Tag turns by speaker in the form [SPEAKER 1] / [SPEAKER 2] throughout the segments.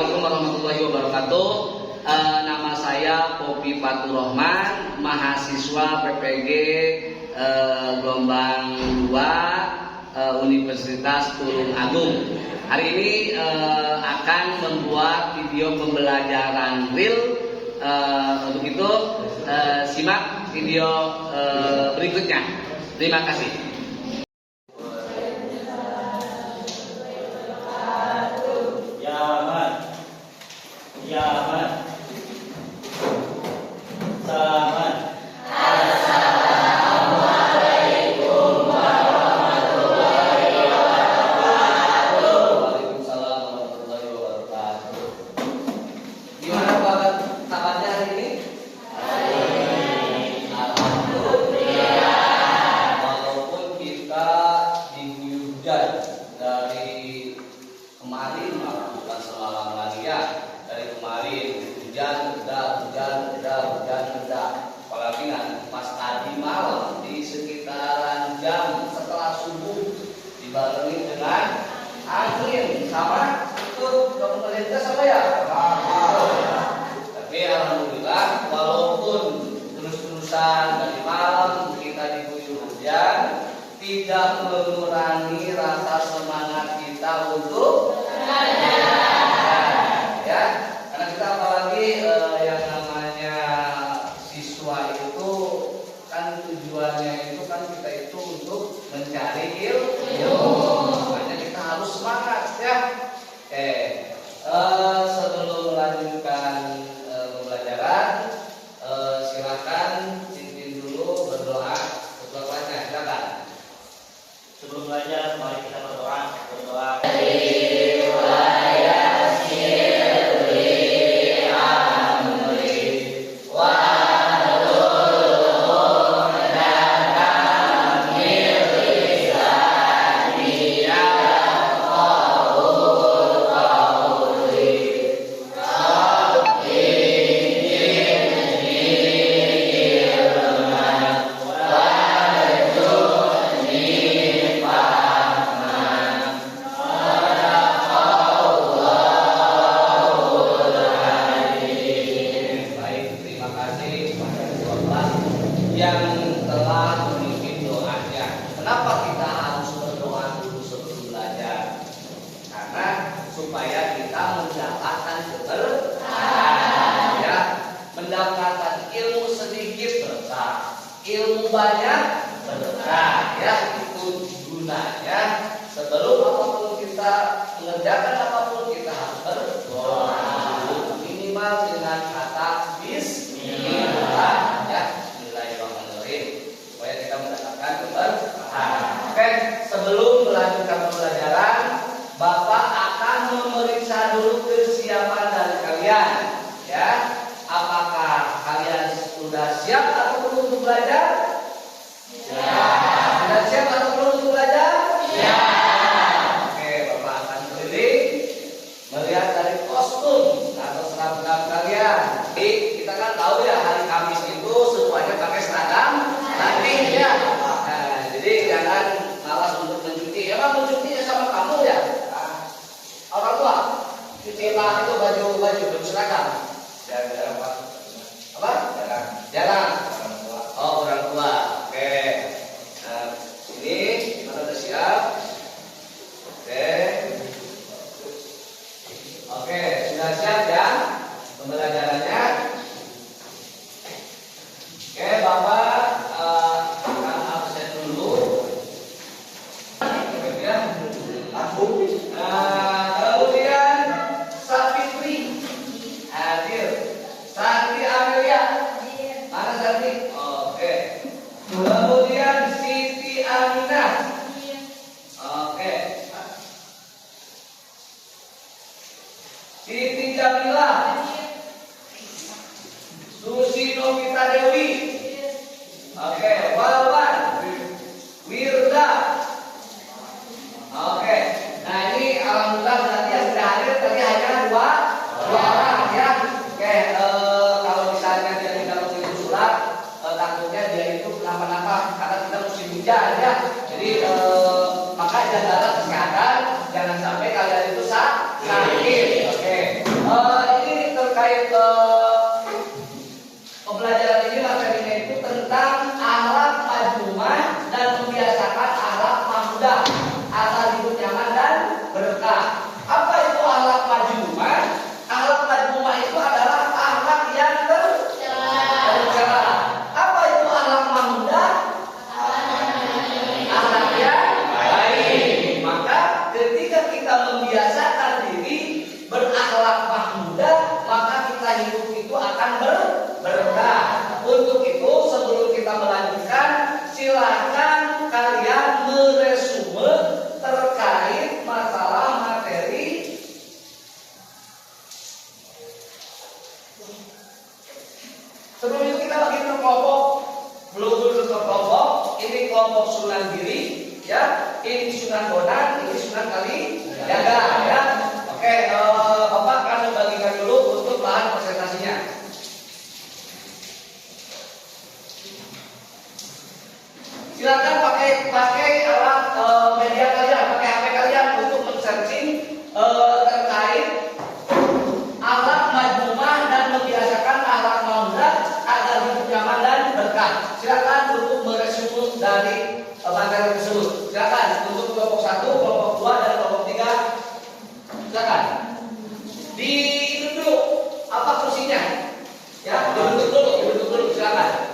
[SPEAKER 1] Assalamualaikum warahmatullahi wabarakatuh. Nama saya Popi Fatur Rahman, mahasiswa PPG gelombang 2 Universitas Tulung Agung. Hari ini akan membuat video pembelajaran real. Untuk itu simak video berikutnya. Terima kasih.
[SPEAKER 2] Yaman, Salaman.
[SPEAKER 1] Assalamualaikum warahmatullahi wabarakatuh. Waalaikumsalam warahmatullahi wabarakatuh. Gimana kabarnya hari ini? Alhamdulillah. Walaupun kita diguyur hujan dari kemarin, bukan semalam lagi ya. Dari kemarin hujan reda. Apalagi pas tadi malam di sekitaran jam setelah subuh dibarengi dengan angin sama itu pemerintah sama ya. Tapi alhamdulillah walaupun terus-terusan dari malam kita diguyur hujan, tidak mengurangi rasa semangat kita untuk belajar. Ya, karena kita apalagi yang namanya siswa itu kan tujuannya itu kan kita itu untuk mencari ilmu. Makanya kita harus semangat ya. Sebelum melanjutkan pembelajaran, silakan pimpin dulu berdoa. Ketuanya silakan.
[SPEAKER 2] Sebelum belajar, mari kita berdoa.
[SPEAKER 1] Yang telah memimpin doanya. Kenapa kita harus berdoa dulu sebelum belajar? Karena supaya kita mendapatkan keberkahan, ya, mendapatkan ilmu sedikit berkah, ilmu banyak berkah, ya, itu gunanya. Sebelum apapun kita mengerjakan apapun kita harus berdoa dulu, minimal dengan kata bismillah, ya. Supaya kita mendapatkan keberkahan. Oke, sebelum melanjutkan pembelajaran, Bapak akan memeriksa dulu kesiapan dari kalian. Ya, apakah kalian sudah siap atau belum untuk belajar? Ya. Sudah siap atau belum untuk belajar? Ya. Oke, Bapak akan keliling melihat dari kostum atau seragam kalian. Jadi kita kan tahu ya hari Kamis itu semuanya pakai seragam. Nanti ya, nah, jadi jangan malas untuk mencuci. Emang mencuci sama kamu ya? Orang tua cucilah itu baju seragam. Jarang apa? Jarang. Oh, orang tua. Oke. Nah, ini gimana, udah siap? Oke, sudah siap ya pembelajarannya? Oke, Bapak akan absen dulu. Kemudian Sapitri hadir. Santi Amelia. Mana Santi? Oke. Kemudian Siti Aminah. Oke. Siti Jamila. Susi Novita Dewi. Oke, Wawan, Wirda. Oke, nah ini alhamdulillah berarti yang sudah hadir tadi hanya dua orang ya. Oke, kalau misalnya dia tidak mengirim surat, takutnya dia itu kenapa-napa karena kita musim hujan ya. Jadi maka jaga kesehatan, jangan sampai kalian itu sakit. Oke. akhlak muda, maka kita hidup itu akan berkah. Untuk itu sebelum kita melanjutkan, silakan kalian meresume terkait masalah materi. Sebelum itu kita bagi ke kelompok, belum dulu ke kelompok. Ini kelompok Sunan Giri, ya. Ini Sunan Bonang, ini Sunan Kalijaga, ya. Oke, Bapak akan membagikan dulu untuk bahan presentasinya. Silakan pakai alat media kalian, pakai HP kalian untuk men-searching terkait akhlak majmumah dan membiasakan akhlak muda agar hidup nyaman dan berkah. Silakan untuk meresume dari materi tersebut. Silakan untuk kelompok 1, kelompok 2 dan kelompok 3. Silakan. Di itu dulu apa kursinya? Ya, duduk dulu, silakan.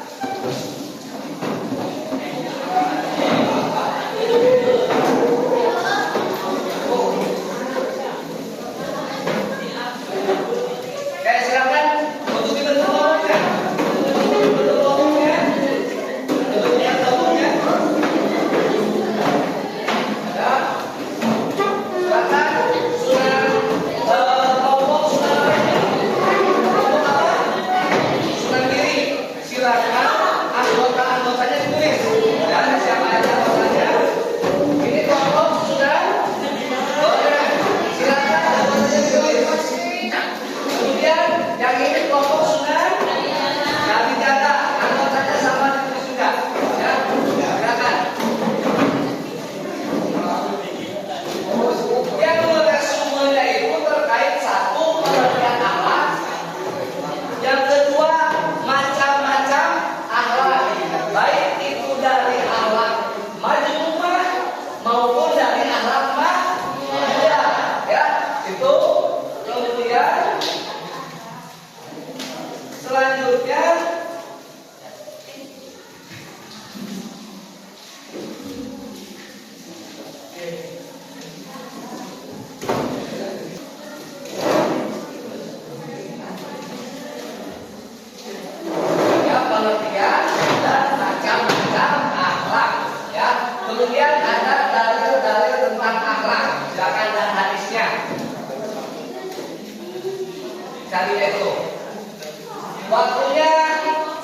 [SPEAKER 1] Waktunya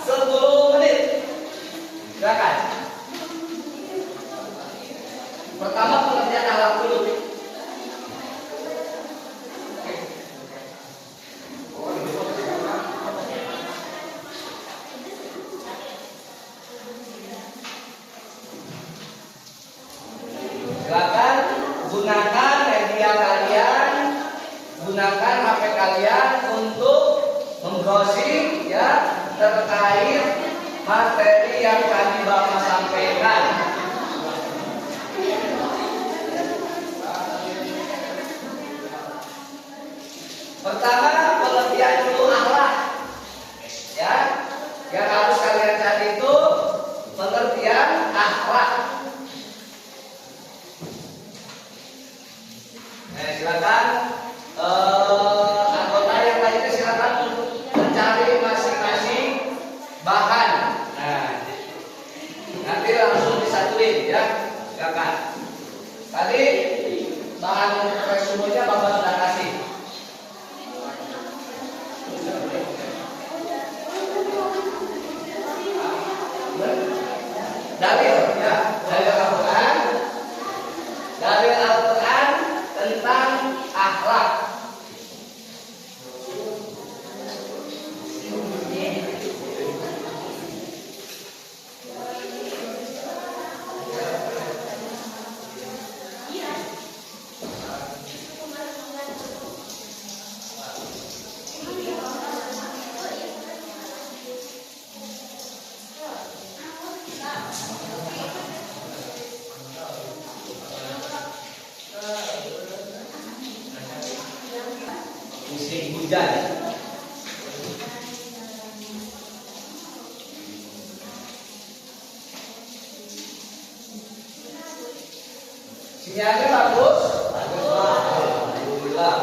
[SPEAKER 1] 10 menit. Silakan. Pertama pengertian akhlak dulu. Silakan gunakan media kalian, gunakan HP kalian untuk mengbrowsing ya terkait materi yang tadi Bapak sampaikan. Pertama pengertian dulu akhlak, ya yang harus kalian cari itu pengertian akhlak. Silakan anggota yang lainnya silakan mencari masing-masing bahan. Nah, nanti langsung disatuin ya. Silakan. Tadi bahan resumenya Bapak sudah kasih. Dalil ya, dalil Al-Quran, dalil Al-Quran tentang akhlak. Musim hujan. Sinyalnya bagus? Bagus. Alhamdulillah.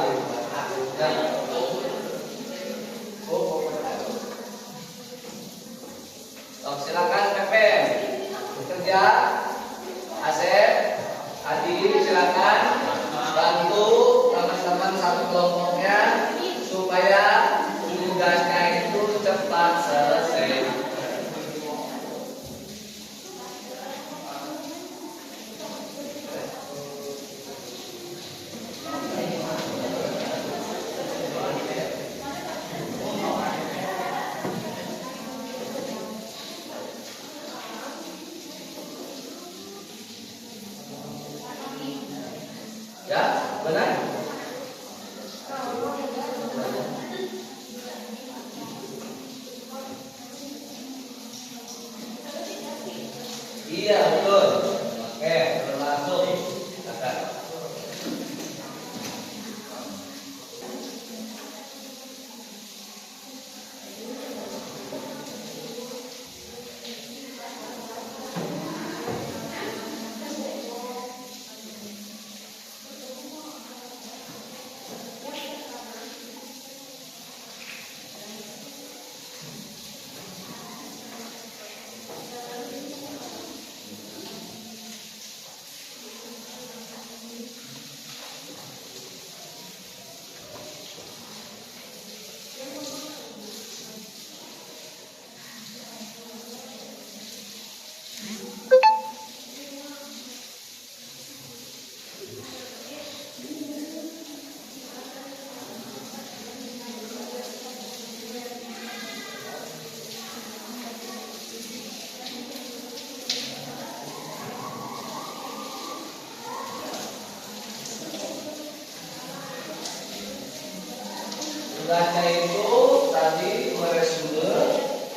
[SPEAKER 1] Tugasnya itu tadi meresume,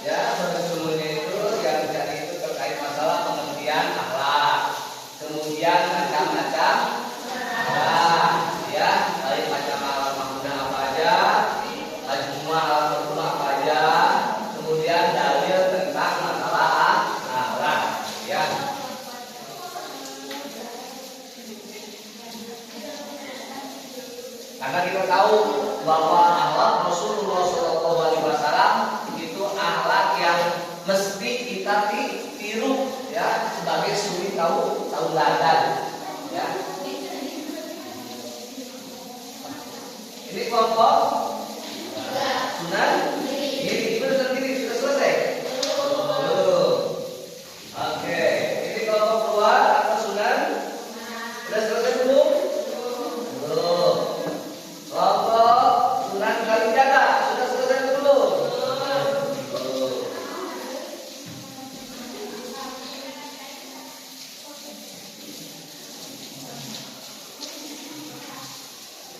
[SPEAKER 1] ya meresumenya itu yang tadi itu terkait masalah pengertian akhlak, kemudian macam-macam akhlak, ya baik macam akhlak mahmudah apa aja, majmua akhlak mahmudah apa aja, kemudian dalil tentang masalah akhlak, ya. Karena kita tahu bahwa akhlak Rasulullah SAW itu akhlak yang mesti kita tiru, ya sebagai suri tauladan, ya. Ini kelompok sunan giri, itu sudah selesai. Oke, ini kelompok keluar atau sunan sudah selesai belum? Belum. Kelompok sunan kalijaga sudah selesai belum? Belum.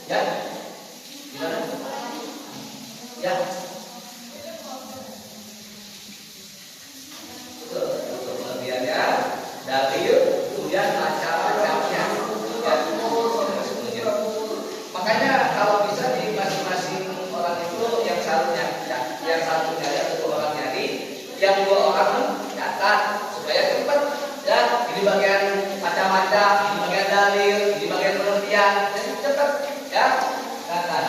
[SPEAKER 1] Ya, gimana? Ya. Betul, pengertiannya dalil, kemudian macam-macamnya. Ya. Makanya kalau bisa di masing-masing orang itu yang satunya ya satu orang nyari, yang dua orang catat supaya cepat. Ya, ini bagian macam-macam, ini bagian dalil, ini bagian pengertian, jadi cepat. Ya, catat.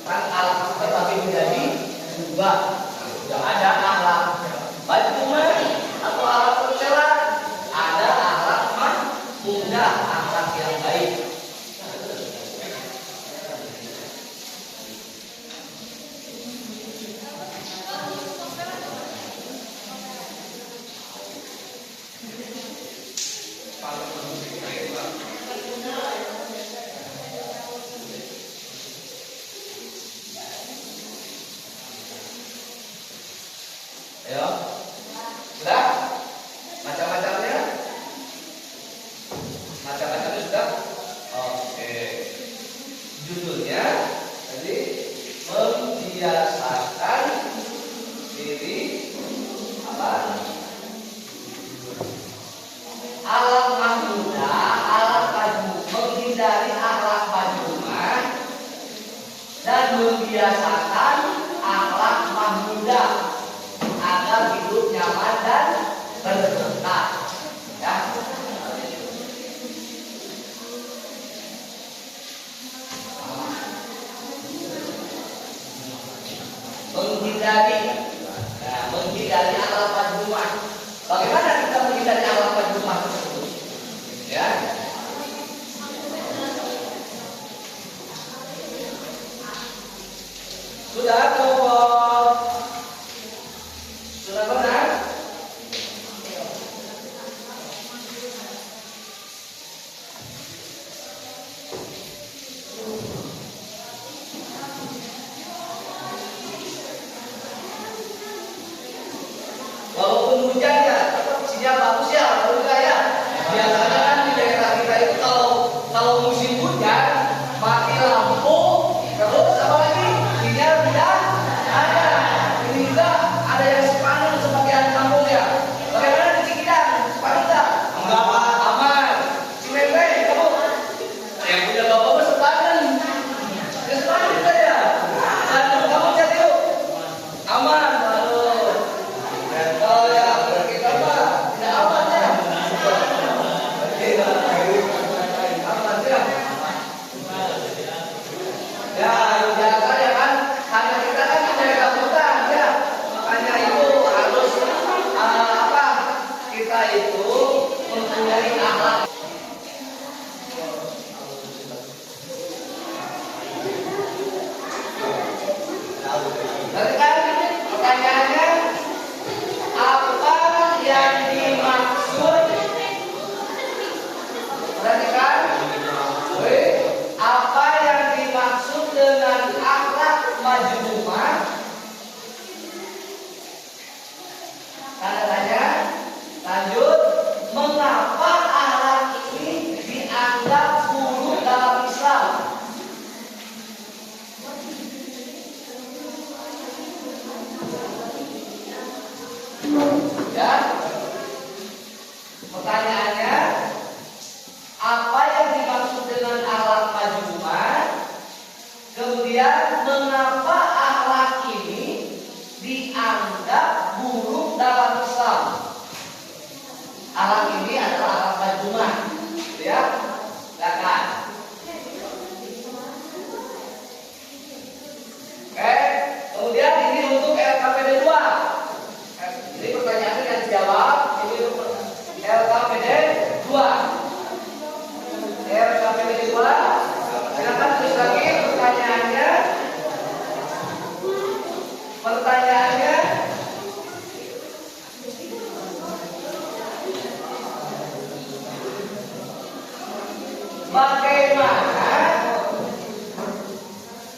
[SPEAKER 1] Kan alat terbagi menjadi dua. Yang ada alat majmua atau alat tercela, ada alat mahmudah, alat yang baik. Ayo, sudah? Macam-macamnya? Macam-macamnya sudah? Oke. Judulnya tadi membiasakan diri apa? Alat mahmudah, alat majmuk, menghindari akhlak majmumah dan membiasakan akhlak mahmudah agar hidup nyaman dan berberkah. Ya. Menghindari akhlak majmumah. Bagaimana kita menghindari akhlak majmumah tersebut? Ya. bagaimana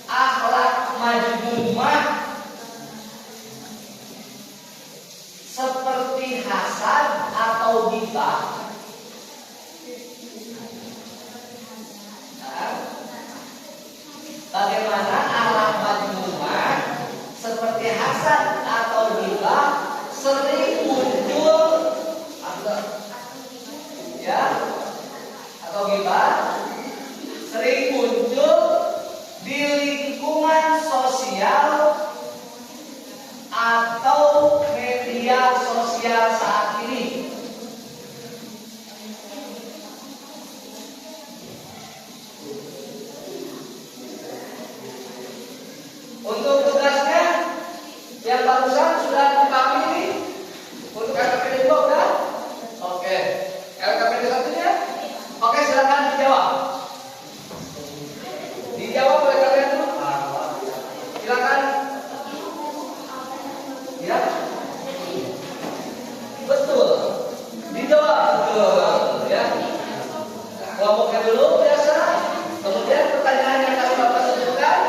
[SPEAKER 1] akhlak majmumah seperti hasad atau ghibah? Bagaimana akhlak majmumah seperti hasad atau ghibah sering muncul atau ghibah sering muncul di lingkungan sosial atau media sosial saat ini. Untuk tugasnya yang barusan sudah dipahami ini. Untuk LKPD 2 udah? Oke. LKPD 1-nya? Oke, silakan dijawab. Dijawab oleh kalian dulu. Silakan. Ya. Betul. Dijawab betul, ya. Kelompoknya dulu biasa. Kemudian pertanyaan yang tadi Bapak sebutkan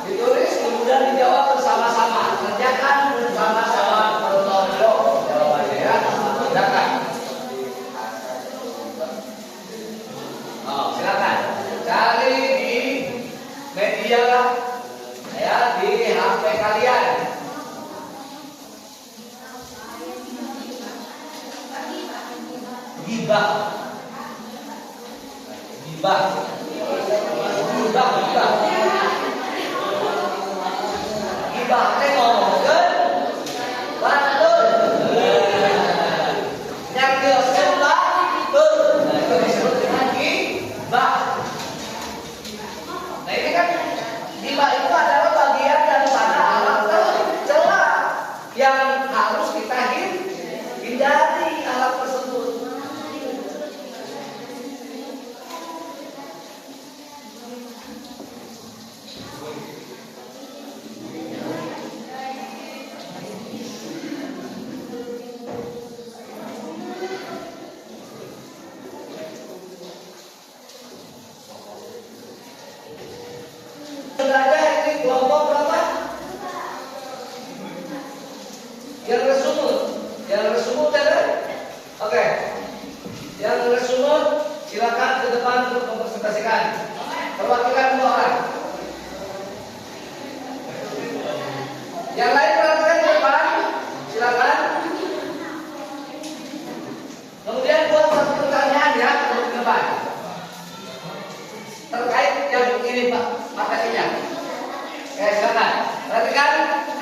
[SPEAKER 1] ditulis, kemudian dijawab bersama-sama. Kerjakan bersama-sama berkelompok jawabannya, ya. Kerjakan. Silakan cari di media, ya, di HP kalian. Ghibah. Ghibah teh ngomongkeun batur. Yang dioskeun batur. Itu disebut dengan ghibah. Nah, ini kan ghibah itu adalah bagian daripada alat tercela yang harus kita hindari alat tersebut. Sengaja ini kelompok berapa? Yang resumut ada? Oke. Yang resumut silakan ke depan untuk mempresentasikan. Perwakilan 2 orang. Yang lain perhatikan ke depan, silakan. Kemudian buat satu pertanyaan, ya, untuk ke depan terkait yang ini, Pak, materinya. Oke, silakan. Perhatikan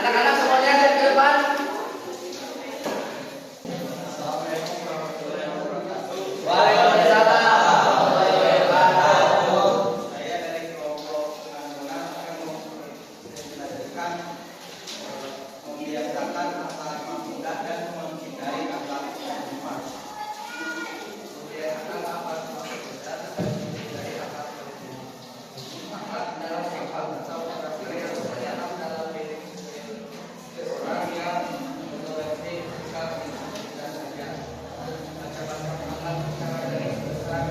[SPEAKER 1] anak-anak semuanya lihat ke depan. Waalaikumsalam.
[SPEAKER 3] Saya dari kelompok penanggulangan akan menjelaskan membiasakan akhlak muda dan menghindari akhlak lupa. Membiasakan akhlak muda dan menghindari akhlak lupa. Akhlak dalam sifat atau karakter yang tertanam dalam diri seseorang yang mengerti sikap dan saja. Macam-macam akhlak secara dari besar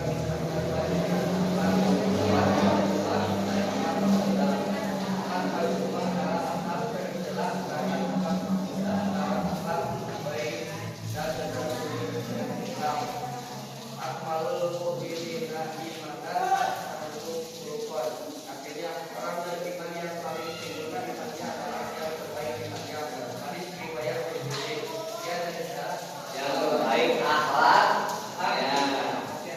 [SPEAKER 1] Yang terbaik akhlak. Ya.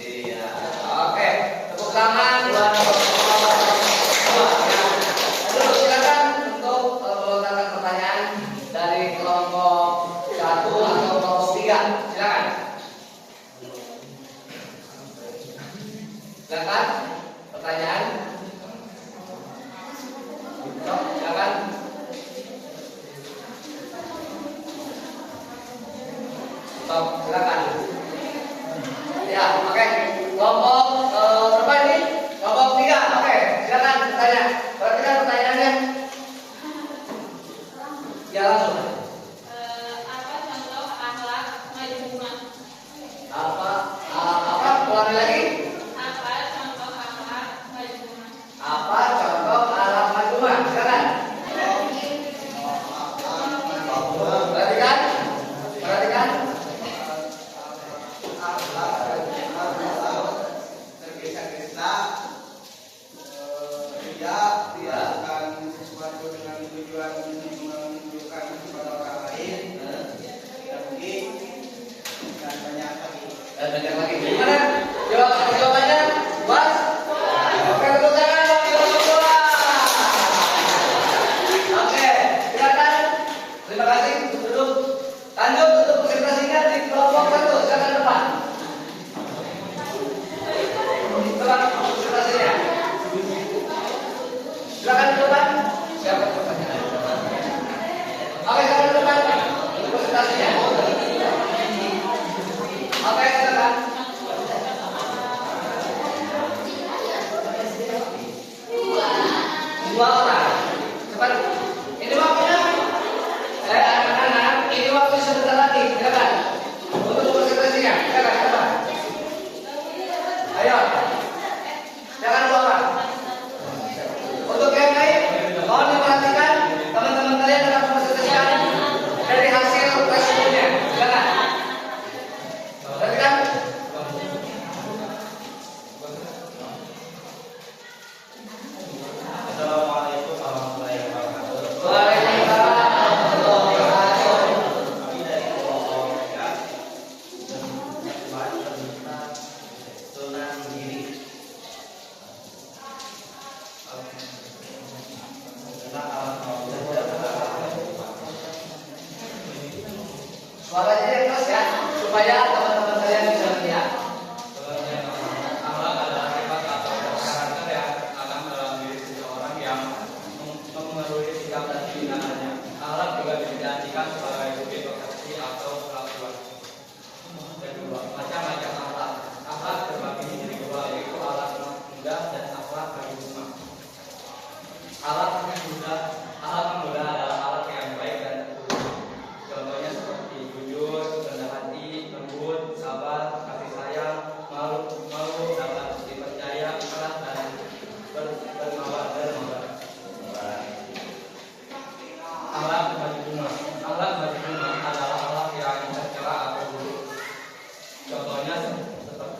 [SPEAKER 1] Iya. Oke, tepuk tangan buat kelompok 2, ya. Dulu silakan untuk melontarkan pertanyaan dari kelompok 1 atau kelompok 3. Silakan. Silakan pertanyaan. Silakan. Stop, silakan. Ya, oke. Kelompok berapa ini? Kelompok 3. Oke, silakan bertanya. Perhatikan pertanyaannya. Ya, langsung.
[SPEAKER 4] Apa contoh akhlak majmumah?
[SPEAKER 1] Apa? Ulangi lagi.
[SPEAKER 4] Apa contoh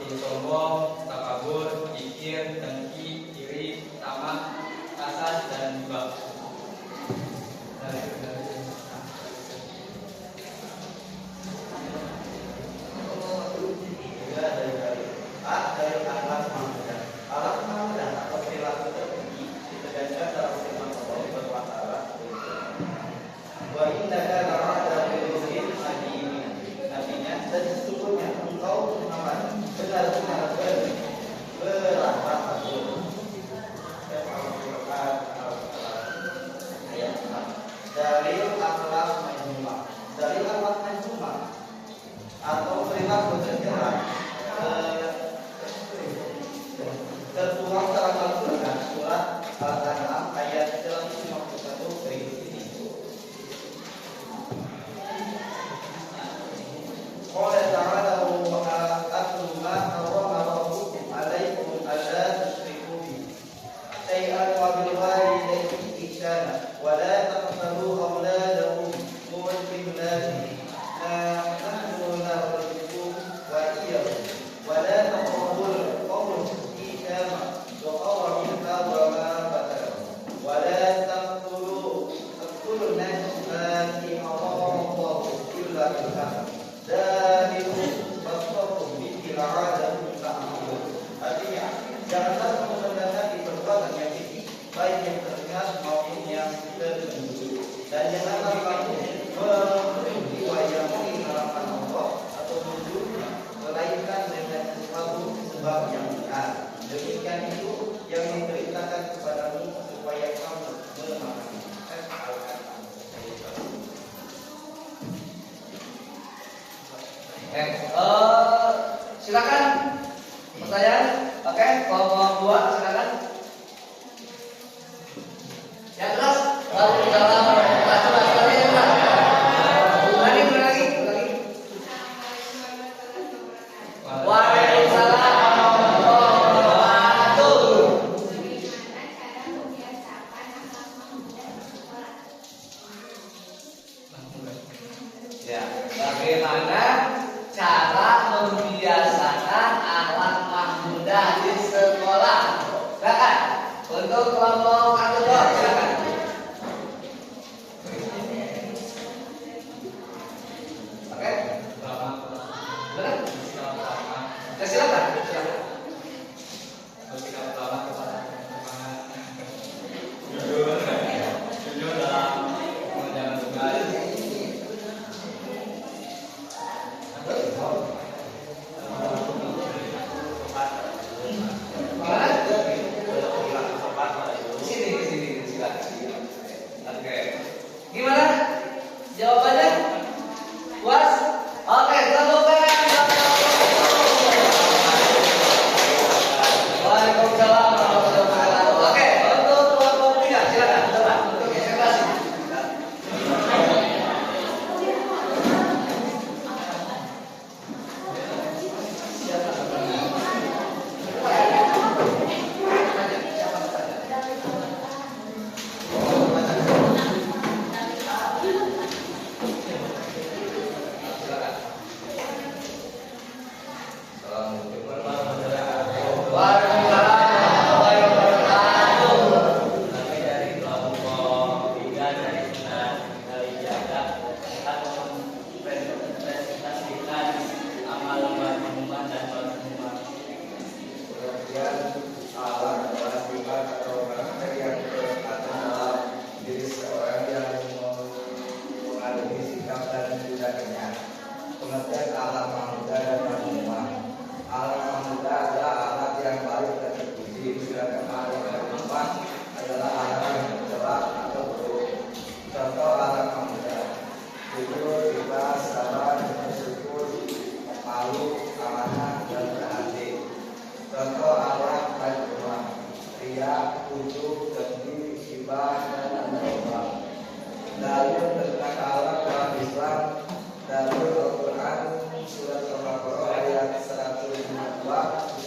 [SPEAKER 3] seperti sombong, takabur, kikir, dengki, iri, tamak, kasar, dan riba.
[SPEAKER 5] Dari akhlak manusia. Akhlak manusia atau perilaku tertinggi ditegaskan dalam firman Allah Subhanahu wa taala. Wa innaka la'ala khuluqin azim. Artinya, dan sesungguhnya engkau Muhammad benar-benar berakhlak bagus. Ayat 6. Dalil akhlak majmumah. Dalil akhlak majmumah atau perilaku tercela tertuang dalam Al-Quran surat Al-An'am ayat 151 berikut ini. Qala ta'ala wa atlu ma harrama rabbukum 'alaikum alla tusyriku bihi syai'an wa bil walidayni ihsana wa la taqtulu awladakum min imlaqi nahnu narzuqukum wa iyyahum wa la taqrabul qawla artinya janganlah kamu mendekati perbuatan yang keji, baik yang terlihat maupun yang tersembunyi, dan janganlah kamu memenuhi jiwa yang mengharapkan Allah atau menunjuknya melainkan dengan sesuatu sebab yang benar. Demikian itu yang diceritakan kepadamu supaya kamu memahami.
[SPEAKER 1] Silakan pertanyaan. Oke, kelompok 2 silakan. Yang keras, lalu dalam bagaimana cara membiasakan akhlak mahmudah di sekolah? Silakan untuk kelompok kedua, silakan. Oke, benar? Silakan.
[SPEAKER 3] Jujur dalam menjalankan tugas. Sini silakan. Oke. Gimana? Jawabannya? Puas? Oke, selamatkan. Waalaikumsalam warahmatullahi wabarakatuh. Oke, untuk kelompok 3 silakan. Coba untuk konsentrasi.
[SPEAKER 5] Pengertian akhlak mahmudah dan mahmumah. Akhlak mahmudah adalah akhlak yang baik dan terpuji, sedangkan akhlak mahmumah adalah akhlak yang tercela atau buruk. Contoh akhlak mahmudah: jujur, ikhlas, sabar, bersyukur, malu, amanah, dan berhati. Contoh akhlak mahmumah: riya, ujub, dengki, ghibah, dan domba. Dalil tentang akhlak dalam Islam dari Al-Quran surat Al-Baqarah ayat 152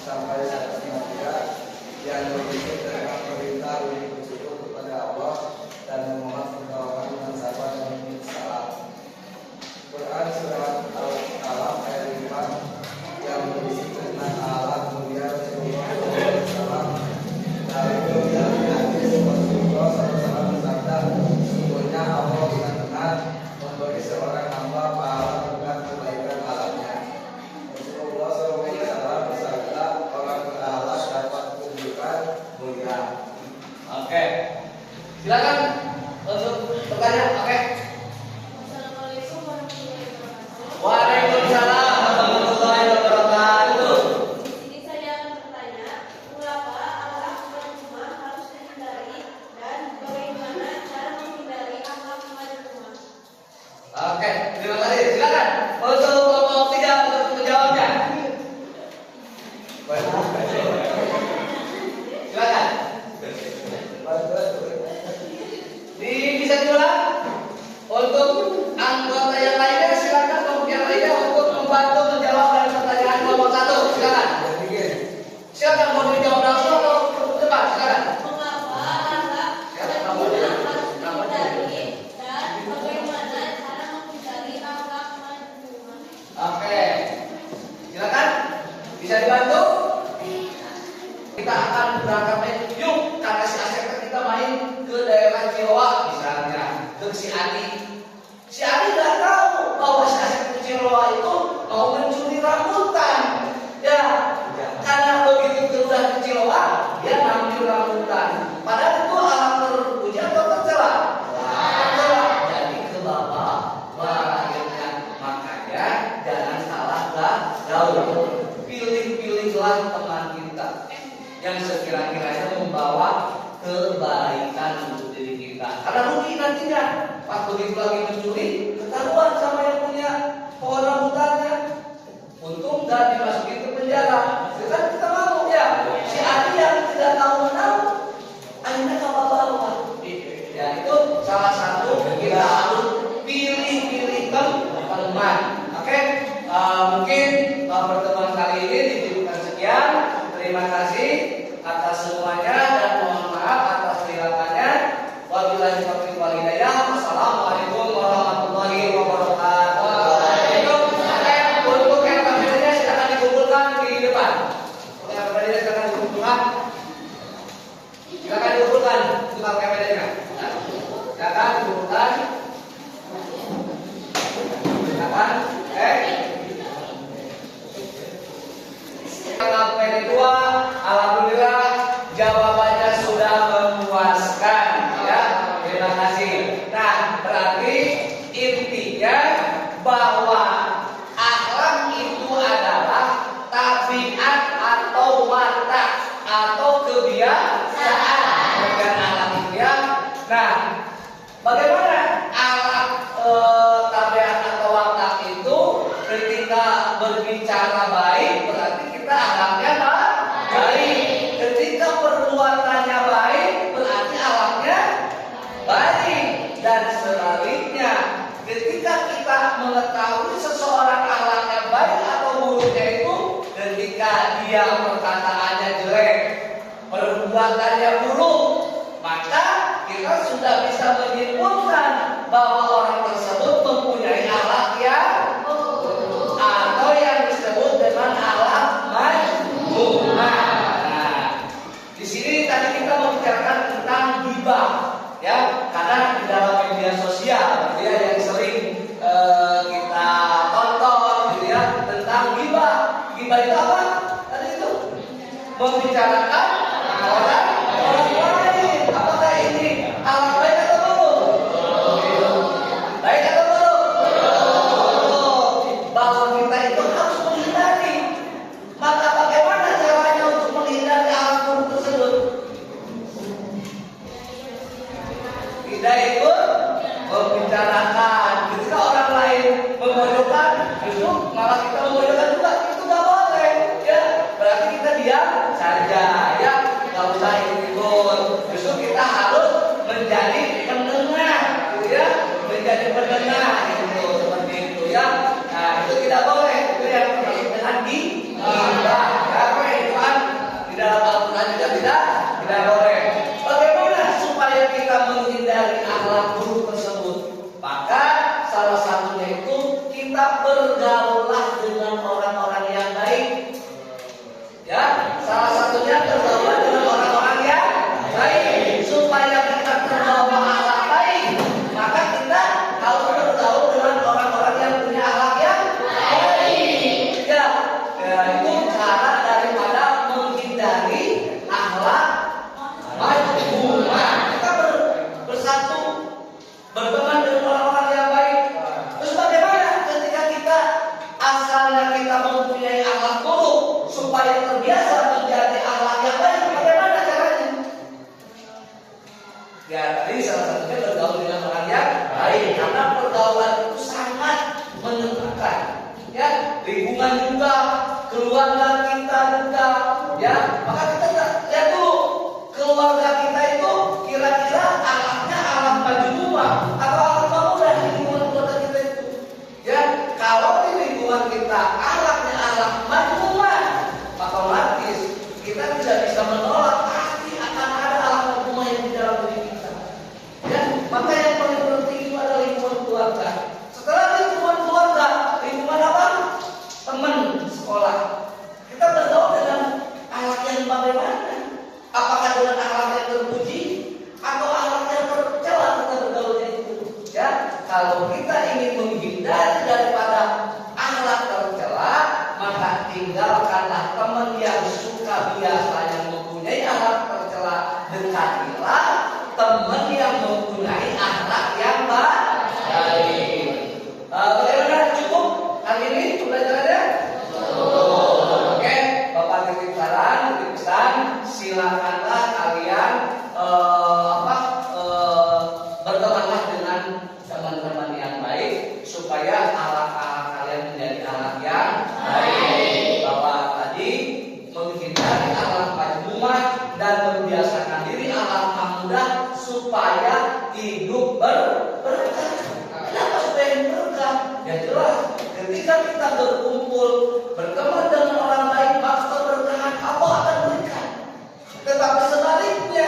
[SPEAKER 5] sampai 153 yang berisi tentang perintah untuk bersyukur kepada Allah dan memohon pertolongan dengan sabar dan salam. Quran surat Al-Qalam ayat 5 yang berisi tentang
[SPEAKER 1] Silakan untuk bertanya. Oke.
[SPEAKER 4] Assalamualaikum warahmatullahi wabarakatuh.
[SPEAKER 1] Waalaikumsalam warahmatullahi wabarakatuh.
[SPEAKER 4] Di sini saya akan bertanya, mengapa akhlak berjumlah harus dihindari dan bagaimana cara menghindari akhlak berjumlah?
[SPEAKER 1] Oke, terima kasih. Silakan untuk kelompok 3 untuk menjawabnya. Silakan. Bisa diulang? Untuk anggota yang lainnya silakan kelompok yang lainnya untuk membantu menjawab dari pertanyaan kelompok 1. Silakan. Silakan mau dijawab langsung atau cepat? Silakan.
[SPEAKER 4] Mengapa akhlak berjumlah harus dihindari dan bagaimana cara menghindari akhlak berjumlah?
[SPEAKER 1] Oke. Silakan. Bisa dibantu? Kita akan berangkat main. Yuk, karena si Asep kita main ke daerah Ciroa misalnya, ke si Adi. Si Adi nggak tahu bahwa si Asep ke Ciroa itu mau mencuri rambutan. Ya, karena begitu sudah ke Ciroa, dia ngambil rambutan. Padahal itu alat terpuji atau tercela? Tercela. Jadi ke bawah akhirnya. Makanya jangan salah gaul. Pilih-pilihlah teman kita yang sekira-kiranya membawa kebaikan untuk diri kita. Karena rugi nantinya. Pas begitu lagi mencuri, ketahuan sama yang punya pohon rambutannya. Untung nggak dimasukin ke penjara. Kita mau ya. Si Adi yang tidak tahu menahu, akhirnya ke bawah. Ya itu salah satu kita harus pilih-pilih teman. Oke, mungkin pertemuan kali ini ditutup sekian. Terima kasih atas semuanya dan mohon maaf atas kelihatannya. Wabillahi taufiq wal hidayah. Wassalamualaikum warahmatullahi wabarakatuh. Waalaikumsalam. Untuk yang kameranya silakan dikumpulkan di depan. Untuk yang kameranya silakan dikumpulkan. Silakan dikumpulkan untuk kameranya. Silakan dikumpulkan. Silakan. Yang kedua, alhamdulillah jawabannya sudah memuaskan ya. Terima kasih. Nah, berarti intinya bahwa akhlak itu adalah tabiat atau watak atau kebiasaan dengan akhlak itu ya. Nah, bagaimana akhlak tabiat atau watak itu ketika berbicara baik berarti kita akhlaknya baik. Ketika perbuatannya baik berarti akhlaknya baik. Dan sebaliknya, ketika kita mengetahui seseorang akhlaknya baik atau buruknya itu ketika dia perkataannya jelek, perbuatannya buruk, maka kita sudah bisa menyimpulkan bahwa orang tersebut mempunyai akhlak yang atau yang disebut dengan akhlak mazmumah. Nah, di sini tadi kita membicarakan tentang ghibah, ya, karena di dalam media sosial, gitu ya, yang sering kita tonton, gitu ya, tentang ghibah. Ghibah itu apa? Tadi itu membicarakan orang lain. Apakah ini akhlak baik atau buruk? Baik atau buruk? Bahwa kita itu harus menghindari. Maka bagaimana caranya untuk menghindari akhlak buruk tersebut? Tidak ikut membicarakan. Ketika orang lain memojokkan, justru malah kita memojokkan juga, itu nggak boleh. Ya, berarti kita diam saja. Ya, nggak usah ikut. Justru kita harus menjadi pendengar, gitu ya, menjadi pendengar itu seperti itu ya. Nah, itu tidak boleh. Itu yang termasuk dengan ghibah. Ya, itu kan di dalam Al-Quran juga tidak boleh. Bagaimana supaya kita menghindari akhlak buruk tersebut? Maka salah satunya itu kita bergaullah dengan orang-orang yang baik. Ya, salah satunya bergaullah dengan orang-orang yang baik. Supaya kita terbawa akhlak baik, maka kita harus bergaul dengan orang-orang yang punya akhlak yang baik. Ya, itu cara daripada menghindari akhlak mazmumah. Kita ya, maka kita lihat dulu keluarga kita itu kira-kira anaknya anak majmumah atau anak pemuda di lingkungan keluarga kita itu. Ya, kalau di lingkungan kita anaknya anak majmumah, otomatis kita tidak bisa menolak pasti akan ada anak majmumah yang di dalam diri kita. Ya, maka yang paling penting itu adalah lingkungan keluarga. Setelah lingkungan keluarga, lingkungan apa? Teman sekolah. Kita bergaul dengan anak yang bagaimana? Apakah dengan anak yang terpuji atau anak yang tercela kita bergaulnya itu? Ya, kalau kita ingin menghindari daripada akhlak tercela, maka tinggalkanlah teman yang suka biasa yang mempunyai akhlak tercela, dekatilah teman yang mempunyai akhlak yang baik. Bagaimana, cukup kali ini pembelajarannya? Oke, Bapak titip saran, titip pesan, silakanlah kalian bertemanlah dengan teman-teman yang baik supaya akhlak-akhlak kalian menjadi akhlak yang baik. Bapak tadi menghindari akhlak majmumah dan membiasakan diri akhlak mahmudah supaya hidup berkah. Kenapa supaya hidup berkah? Ya jelas, ketika kita berkumpul berteman dengan orang baik, maka keberkahan Allah akan berikan. Tetapi sebaliknya,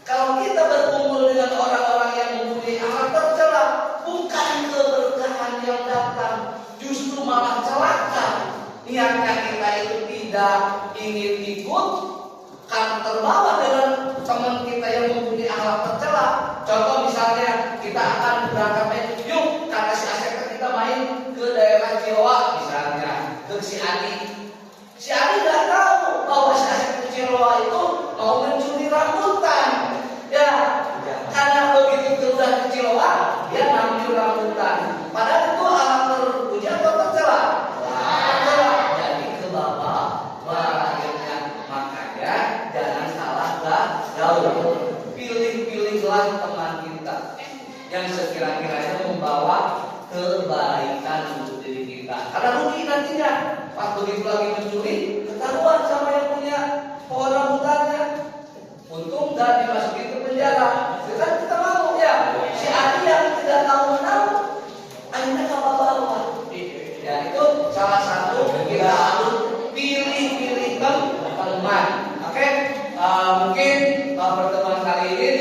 [SPEAKER 1] kalau kita berkumpul dengan orang-orang yang mempunyai akhlak tercela, bukan keberkahan yang datang, justru malah celaka. Niatnya kita itu tidak ingin ikut, kan terbawa dengan teman kita yang mempunyai akhlak tercela. Contoh misalnya kita akan berangkat main, yuk kata si Asep kita main ke daerah Ciloa misalnya, ke si Adi. Si Adi nggak tahu bahwa si Asep ke Ciloa itu mau mencuri rambutan. Ya, karena begitu sudah ke Ciloa, dia ngambil rambutan. Padahal itu alat terpuji atau tercela? Tercela. Jadi ke bawah akhirnya. Makanya jangan salah gaul. Pilih-pilihlah teman kita yang sekira-kiranya membawa kebaikan untuk diri kita. Karena rugi nantinya pas begitu lagi mencuri, ketahuan sama yang punya pohon rambutannya. Untung gak dimasukin ke penjara. Kita mau ya, si Adi yang tidak tahu menahu, akhirnya kamu bawa. Ya itu salah satu kita harus pilih-pilih teman. Oke, mungkin pertemuan kali ini